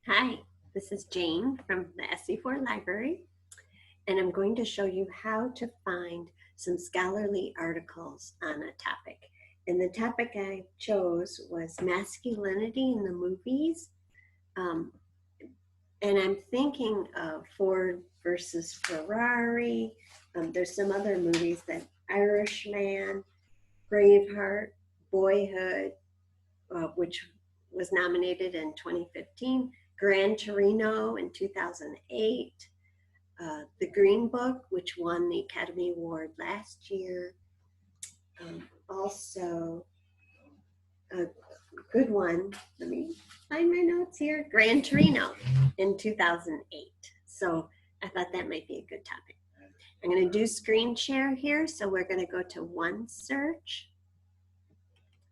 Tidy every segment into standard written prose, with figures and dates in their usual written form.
Hi, this is Jane from the SC4 Library, and I'm going to show you how to find some scholarly articles on a topic. And the topic I chose was masculinity in the movies. And I'm thinking of Ford versus Ferrari. There's some other movies that Irishman, Braveheart, Boyhood, which was nominated in 2015, Gran Torino in 2008, The Green Book, which won the Academy Award last year. Also, a good one, let me find my notes here, Gran Torino in 2008. So I thought that might be a good topic. I'm going to do screen share here. So we're going to go to OneSearch.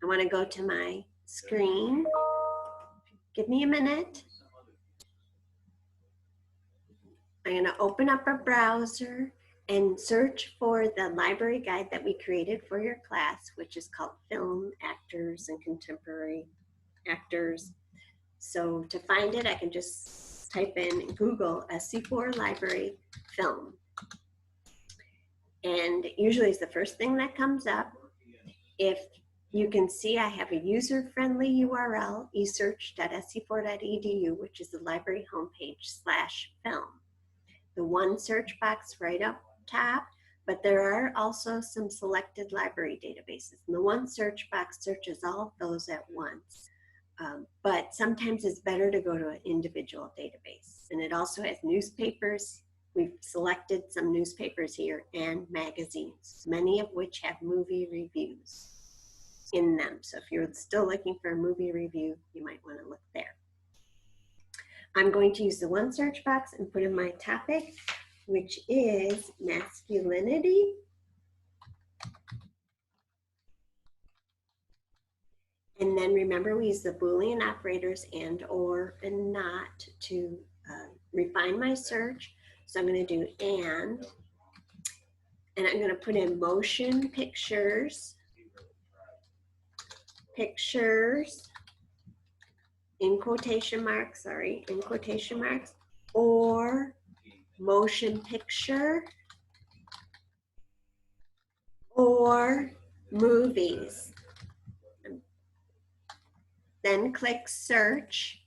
I want to go to my screen. Give me a minute. I'm going to open up a browser and search for the library guide that we created for your class, which is called Film, Actors, and Contemporary Actors. So to find it, I can just type in Google SC4 Library Film. And usually it's the first thing that comes up. If you can see, I have a user-friendly URL, esearch.sc4.edu, which is the library homepage /film. The one search box right up top, but there are also some selected library databases. And the one search box searches all of those at once. But sometimes it's better to go to an individual database. And it also has newspapers. We've selected some newspapers here and magazines, many of which have movie reviews in them. So if you're still looking for a movie review, you might want to look there. I'm going to use the one search box and put in my topic, which is masculinity. And then remember, we use the Boolean operators and, or, and not to refine my search. So I'm going to do and I'm going to put in motion pictures, in quotation marks, or motion picture, or movies. Then click search.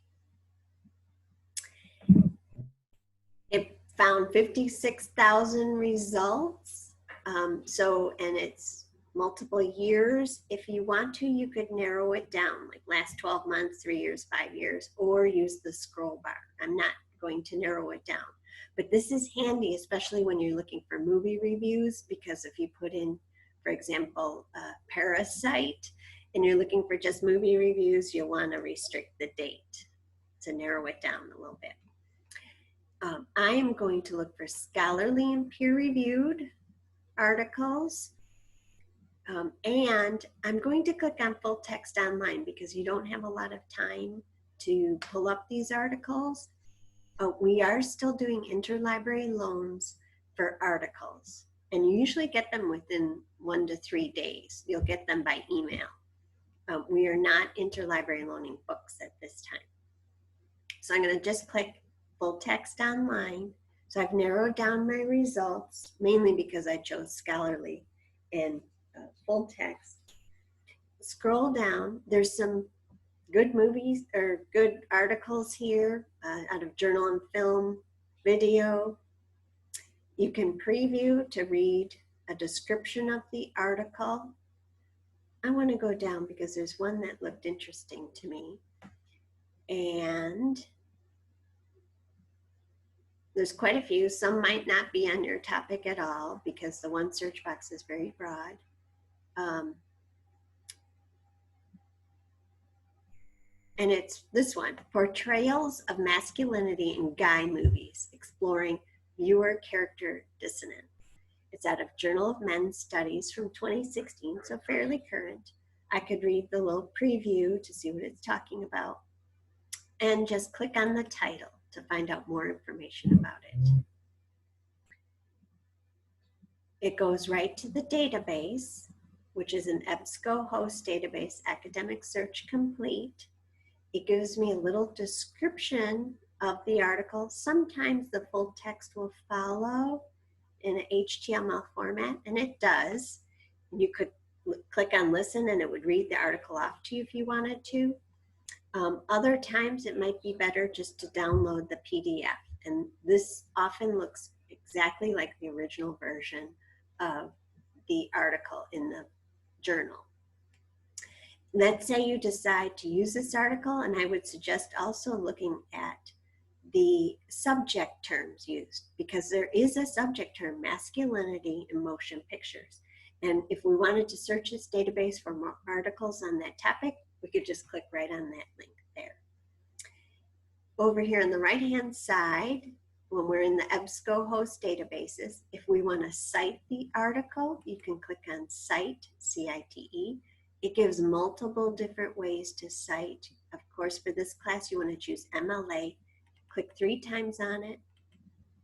It found 56,000 results. And it's multiple years. If you want to, you could narrow it down, like last 12 months, 3 years, 5 years, or use the scroll bar. I'm not going to narrow it down. But this is handy, especially when you're looking for movie reviews, because if you put in, for example, Parasite, and you're looking for just movie reviews, you'll want to restrict the date to narrow it down a little bit. I am going to look for scholarly and peer-reviewed articles. And I'm going to click on full text online because you don't have a lot of time to pull up these articles. We are still doing interlibrary loans for articles, and you usually get them within 1 to 3 days. You'll get them by email. We are not interlibrary loaning books at this time. So I'm going to just click full text online. So I've narrowed down my results, mainly because I chose scholarly and full text. Scroll down. There's some good movies or good articles here out of Journal and Film, Video. You can preview to read a description of the article. I want to go down because there's one that looked interesting to me. And there's quite a few. Some might not be on your topic at all because the one search box is very broad. And it's this one, Portrayals of Masculinity in Guy Movies, Exploring Viewer Character Dissonance. It's out of Journal of Men's Studies from 2016, so fairly current. I could read the little preview to see what it's talking about and just click on the title to find out more information about it. It goes right to the database, which is an EBSCO host database, Academic Search Complete. It gives me a little description of the article. Sometimes the full text will follow in an HTML format, and it does. You could click on listen and it would read the article off to you if you wanted to. Other times it might be better just to download the PDF, and this often looks exactly like the original version of the article in the journal. Let's say you decide to use this article, and I would suggest also looking at the subject terms used, because there is a subject term, masculinity in motion pictures. And if we wanted to search this database for more articles on that topic, we could just click right on that link there. Over here on the right-hand side, when we're in the EBSCO-host databases, if we want to cite the article, you can click on Cite, C-I-T-E. It gives multiple different ways to cite. Of course, for this class, you want to choose MLA. Click 3 times on it,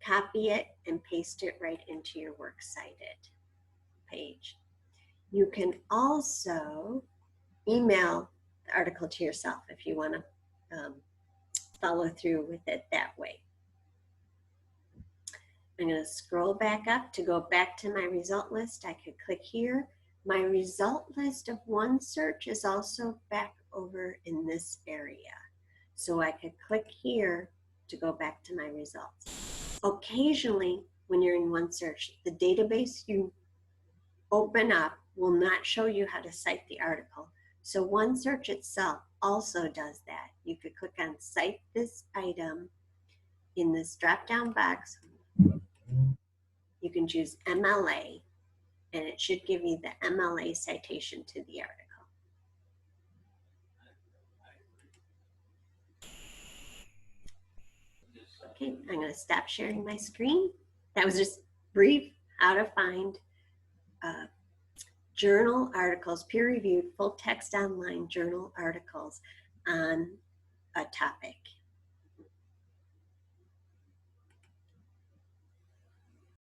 copy it, and paste it right into your Works Cited page. You can also email the article to yourself if you want to follow through with it that way. I'm going to scroll back up to go back to my result list. I could click here. My result list of OneSearch is also back over in this area. So I could click here to go back to my results. Occasionally, when you're in OneSearch, the database you open up will not show you how to cite the article. So OneSearch itself also does that. You could click on Cite this item in this drop-down box. You can choose MLA, and it should give you the MLA citation to the article. Okay, I'm going to stop sharing my screen. That was just brief how to find journal articles, peer-reviewed, full text online journal articles on a topic.